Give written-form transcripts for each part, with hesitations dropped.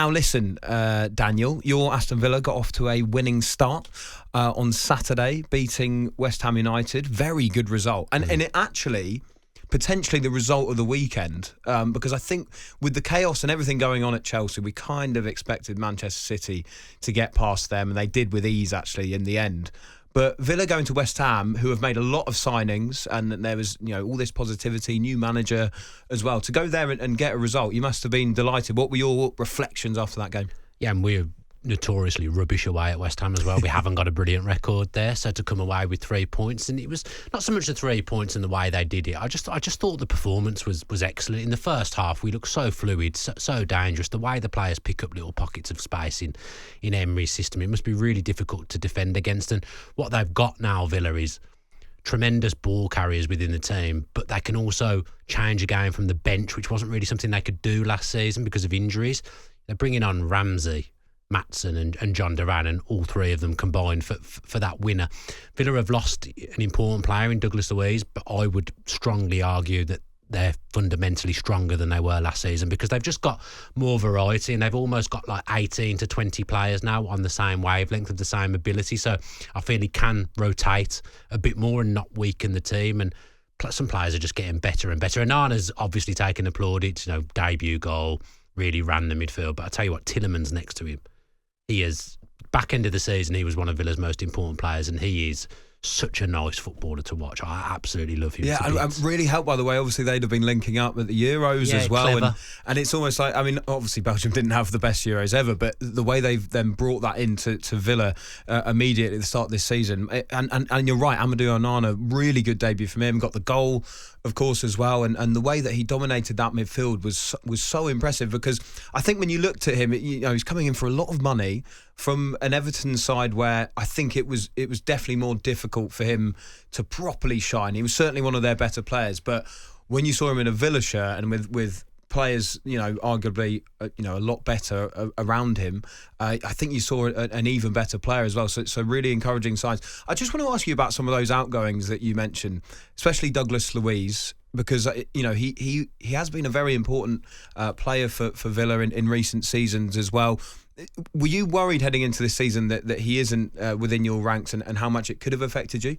Now listen, Daniel, your Aston Villa got off to a winning start on Saturday, beating West Ham United. Very good result. And it actually, potentially the result of the weekend, because I think with the chaos and everything going on at Chelsea, we kind of expected Manchester City to get past them, and they did with ease, actually, in the end. But Villa going to West Ham, who have made a lot of signings, and there was all this positivity, new manager as well. To go there and get a result, you must have been delighted. What were your reflections after that game? Yeah, and we're notoriously rubbish away at West Ham as well. We haven't got a brilliant record there, so to come away with 3 points, and it was not so much the 3 points and the way they did it. I just thought the performance was excellent. In the first half, we looked so fluid, so dangerous. The way the players pick up little pockets of space in Emery's system, it must be really difficult to defend against. And what they've got now, Villa, is tremendous ball carriers within the team, but they can also change a game from the bench, which wasn't really something they could do last season because of injuries. They're bringing on Ramsey, Maatsen and John Duran, and all three of them combined for that winner. Villa have lost an important player in Douglas Luiz, but I would strongly argue that they're fundamentally stronger than they were last season because they've just got more variety, and they've almost got like 18 to 20 players now on the same wavelength of the same ability. So I feel he can rotate a bit more and not weaken the team. And some players are just getting better and better. And Nana's obviously taken applauded, debut goal, really ran the midfield. But I tell you what, Tielemans next to him, he is, back end of the season, he was one of Villa's most important players, and he is such a nice footballer to watch. I absolutely love him. Yeah, and really helped, by the way. Obviously, they'd have been linking up at the Euros as well. And it's almost like, obviously, Belgium didn't have the best Euros ever, but the way they've then brought that into Villa immediately at the start of this season. And you're right, Amadou Onana, really good debut from him, got the goal, of course, as well. And the way that he dominated that midfield was so impressive, because I think when you looked at him, he's coming in for a lot of money from an Everton side where I think it was definitely more difficult for him to properly shine. He was certainly one of their better players, but when you saw him in a Villa shirt and with players, arguably, a lot better around him, I think you saw an even better player as well. So really encouraging signs. I just want to ask you about some of those outgoings that you mentioned, especially Douglas Luiz, because he has been a very important player for Villa in recent seasons as well. Were you worried heading into this season that he isn't within your ranks and how much it could have affected you?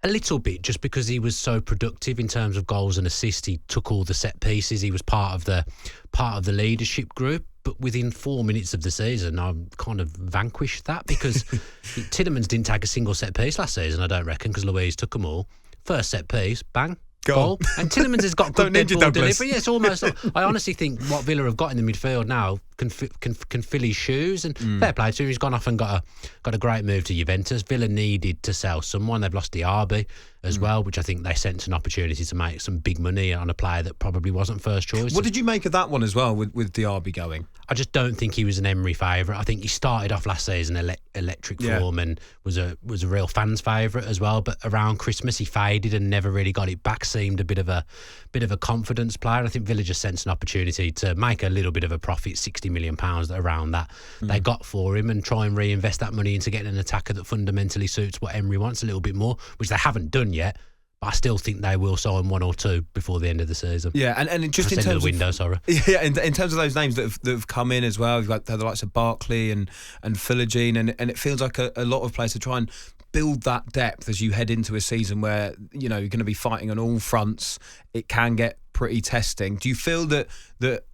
A little bit, just because he was so productive in terms of goals and assists. He took all the set pieces. He was part of the leadership group. But within 4 minutes of the season, I kind of vanquished that because Tielemans didn't take a single set piece last season, I don't reckon, because Luiz took them all. First set piece, bang. Goal. And Tielemans has got good dead ball delivery. Yeah, it's almost. I honestly think what Villa have got in the midfield now can fill his shoes. And fair play to him. He's gone off and got a great move to Juventus. Villa needed to sell someone. They've lost Diaby as well, which I think they sensed an opportunity to make some big money on a player that probably wasn't first choice. What did you make of that one as well with Diaby going? I just don't think he was an Emery favourite. I think he started off last season electric form and was a real fans' favourite as well. But around Christmas he faded and never really got it back. Seemed a bit of a confidence player. I think Villa just sensed an opportunity to make a little bit of a profit, £60 million around that they got for him, and try and reinvest that money into getting an attacker that fundamentally suits what Emery wants a little bit more, which they haven't done yet. But I still think they will sign one or two before the end of the season. Yeah, and just in terms of the window, in terms of those names that have come in as well, you've got the likes of Barkley and Philogene, and it feels like a lot of players to try and build that depth as you head into a season where you're going to be fighting on all fronts. It can get pretty testing. Do you feel that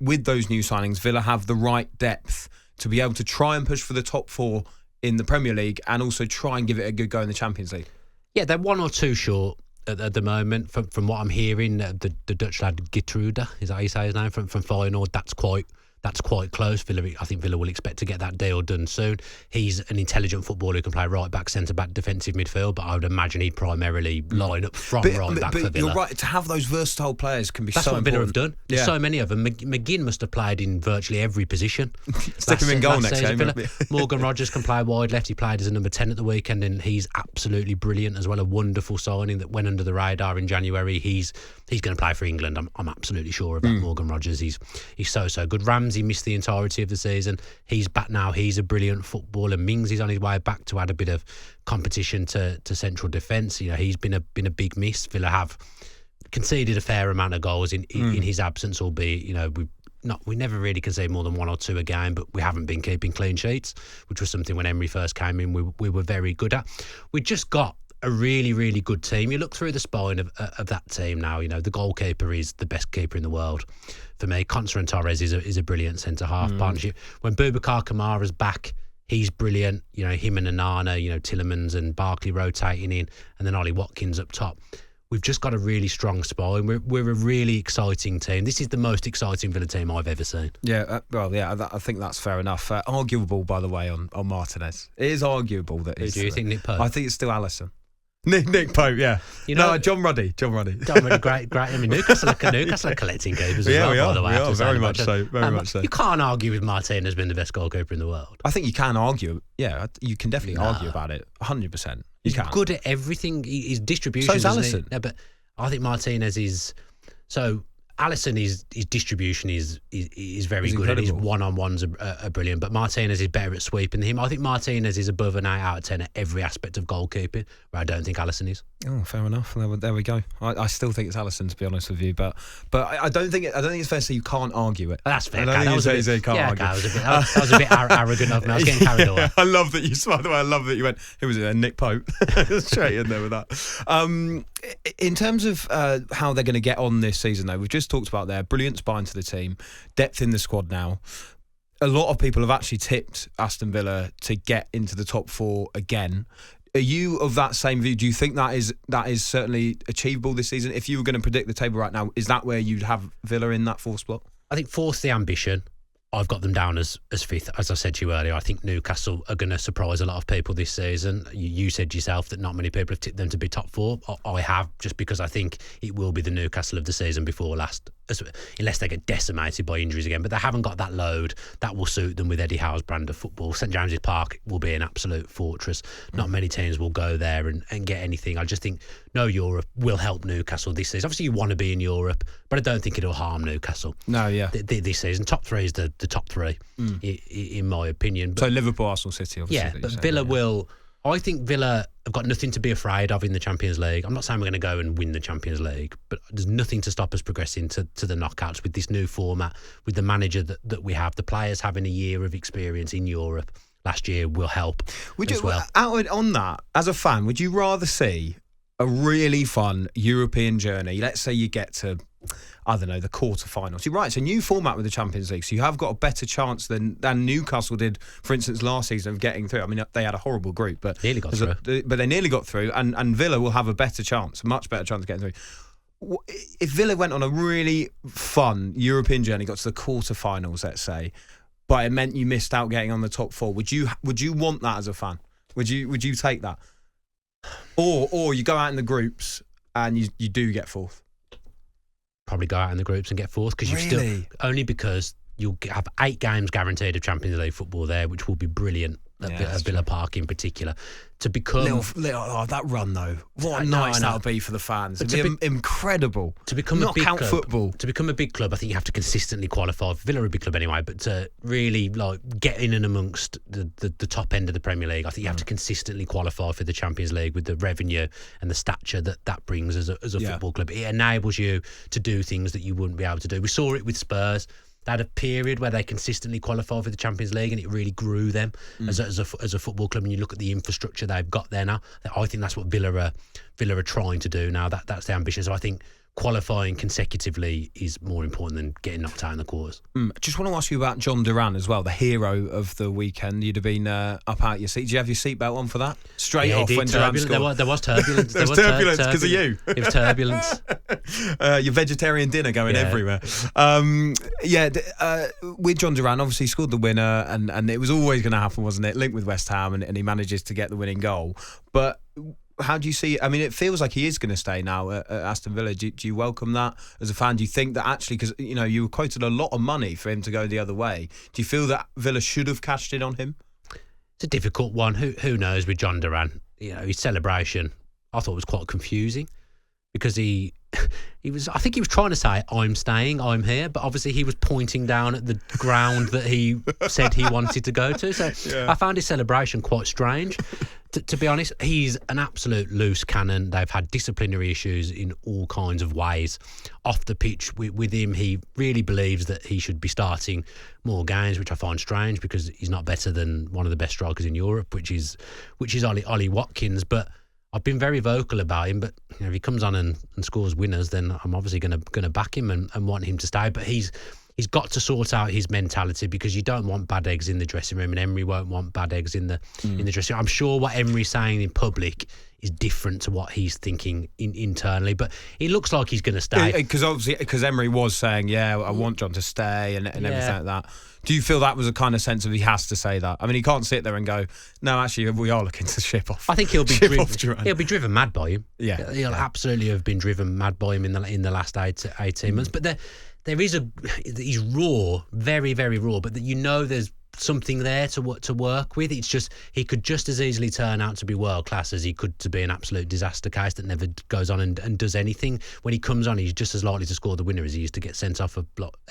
with those new signings, Villa have the right depth to be able to try and push for the top four in the Premier League and also try and give it a good go in the Champions League? Yeah, they're one or two short at the moment. From what I'm hearing, the Dutch lad Gitruda, is that how you say his name, from Feyenoord, that's quite close. I think Villa will expect to get that deal done soon. He's an intelligent footballer who can play right back, centre back, defensive midfield, but I would imagine he'd primarily line up from right back for Villa. You're right, to have those versatile players can be That's so important. That's what Villa have done. There's so many of them. McGinn must have played in virtually every position. Stick him in goal next game. Morgan Rogers can play wide left. He played as a number 10 at the weekend, and he's absolutely brilliant as well. A wonderful signing that went under the radar in January. He's going to play for England. I'm absolutely sure of that. Morgan Rogers. He's so good. Ramsey missed the entirety of the season. He's back now. He's a brilliant footballer. Mings is on his way back to add a bit of competition to central defence. He's been a big miss. Villa have conceded a fair amount of goals in his absence, albeit we've we never really concede more than 1 or 2 a game, but we haven't been keeping clean sheets, which was something when Emery first came in we were very good at. We just got a really, really good team. You look through the spine of that team now, the goalkeeper is the best keeper in the world. For me, Conser and Torres is a brilliant centre-half partnership. When Boubacar Kamara's back, he's brilliant. Him and Onana, Tielemans and Barkley rotating in, and then Ollie Watkins up top. We've just got a really strong spine. We're a really exciting team. This is the most exciting Villa team I've ever seen. Yeah, I think that's fair enough. Arguable, by the way, on Martinez. It is arguable that Who do you think, Nick Pope? I think it's still Alisson. Nick Pope, yeah. John Ruddy. John Ruddy, great. I mean, Newcastle are collecting keepers as well, by the way. We are, very much so. You can't argue with Martinez being the best goalkeeper in the world. I think you can argue. Yeah, you can definitely argue about it. 100%. He's good at everything. His distribution. So is Alisson. No, but I think Martinez is. So Alisson, his distribution is very good, and his one-on-ones are brilliant. But Martinez is better at sweeping than him. I think Martinez is above an 8 out of 10 at every aspect of goalkeeping, where I don't think Alisson is. Oh, fair enough. There we go. I still think it's Alisson, to be honest with you, but I don't think it's fair to say you can't argue it. That's fair. That was a bit arrogant of me. I was getting carried away. I love that you smiled. By the way, I love that you went, who was it then? Nick Pope. Straight in there with that. In terms of how they're going to get on this season, though, we've just talked about their brilliant spine to the team, depth in the squad now. A lot of people have actually tipped Aston Villa to get into the top 4 again. Are you of that same view? Do you think that is certainly achievable this season? If you were going to predict the table right now, is that where you'd have Villa in that 4th spot? I think 4th's the ambition. I've got them down as 5th. As I said to you earlier, I think Newcastle are going to surprise a lot of people this season. You said yourself that not many people have tipped them to be top 4. I have, just because I think it will be the Newcastle of the season before last, unless they get decimated by injuries again. But they haven't got that load that will suit them with Eddie Howe's brand of football. St James's Park will be an absolute fortress. Not many teams will go there and get anything. I just think no Europe will help Newcastle this season. Obviously, you want to be in Europe, but I don't think it'll harm Newcastle. No, yeah. This season, top 3 is the top 3, in my opinion. But, so Liverpool, Arsenal, City, obviously. Yeah, but Villa will. I think Villa have got nothing to be afraid of in the Champions League. I'm not saying we're going to go and win the Champions League, but there's nothing to stop us progressing to the knockouts with this new format, with the manager that we have. The players having a year of experience in Europe last year will help as well. On that, as a fan, would you rather see a really fun European journey? Let's say you get to, I don't know, the quarterfinals. You're right, it's a new format with the Champions League, so you have got a better chance than Newcastle did, for instance, last season of getting through. I mean, they had a horrible group, but nearly got through. But they nearly got through, and Villa will have a better chance, a much better chance of getting through. If Villa went on a really fun European journey, got to the quarterfinals, let's say, but it meant you missed out getting on the top 4, would you want that as a fan? Would you take that? Or you go out in the groups and you do get 4th? Probably go out in the groups and get 4th, because only because you'll have 8 games guaranteed of Champions League football there, which will be brilliant at Villa Park in particular. To become that run though, what a nice that'll be for the fans. It'd be incredible to become a big club. Football. To become a big club, I think you have to consistently qualify. Villa are a big club anyway, but to really get in and amongst the top end of the Premier League, I think you have to consistently qualify for the Champions League with the revenue and the stature that brings as a football club. It enables you to do things that you wouldn't be able to do. We saw it with Spurs. They had a period where they consistently qualified for the Champions League, and it really grew them as a football club. And you look at the infrastructure they've got there now. I think that's what Villa are trying to do now. That's the ambition. So I think qualifying consecutively is more important than getting knocked out in the quarters. Just want to ask you about John Duran as well, the hero of the weekend. You'd have been up out your seat. Did you have your seatbelt on for that? Straight off when Duran scored. There was turbulence. There was turbulence because of you. It was turbulence. Your vegetarian dinner going everywhere. With John Duran, obviously scored the winner, and it was always going to happen, wasn't it? Linked with West Ham, and he manages to get the winning goal. But how do you see? I mean, it feels like he is going to stay now at Aston Villa. Do you welcome that as a fan? Do you think that actually, because you were quoted a lot of money for him to go the other way, do you feel that Villa should have cashed in on him? It's a difficult one. Who knows with John Duran? His celebration I thought was quite confusing, because he was, I think he was trying to say, I'm staying, I'm here, but obviously he was pointing down at the ground that he said he wanted to go to. So I found his celebration quite strange. To be honest, he's an absolute loose cannon. They've had disciplinary issues in all kinds of ways. Off the pitch with him, he really believes that he should be starting more games, which I find strange because he's not better than one of the best strikers in Europe, which is Ollie Watkins. But I've been very vocal about him. But if he comes on and scores winners, then I'm obviously going to back him and want him to stay. But he's got to sort out his mentality because you don't want bad eggs in the dressing room, and Emery won't want bad eggs in the dressing room. I'm sure what Emery's saying in public is different to what he's thinking internally, but it looks like he's going to stay. Because Emery was saying, I want John to stay and everything like that. Do you feel that was a kind of sense of he has to say that? I mean, he can't sit there and go, no, actually, we are looking to ship off. I think he'll be driven mad by him. Yeah, he'll absolutely have been driven mad by him in the last 18 months. But he's raw, very, very raw, but there's something there to work with. It's just he could just as easily turn out to be world class as he could to be an absolute disaster case that never goes on and does anything. When he comes on, he's just as likely to score the winner as he is to get sent off for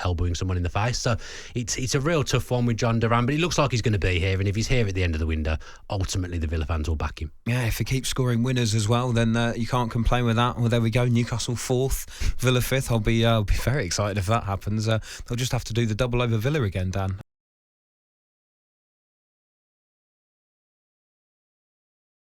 elbowing someone in the face. So it's a real tough one with John Duran, but it looks like he's going to be here, and if he's here at the end of the window, ultimately the Villa fans will back him. Yeah, if he keeps scoring winners as well, then you can't complain with that. Well, there we go, Newcastle 4th, Villa 5th. I'll be very excited if that happens. They'll just have to do the double over Villa again, Dan.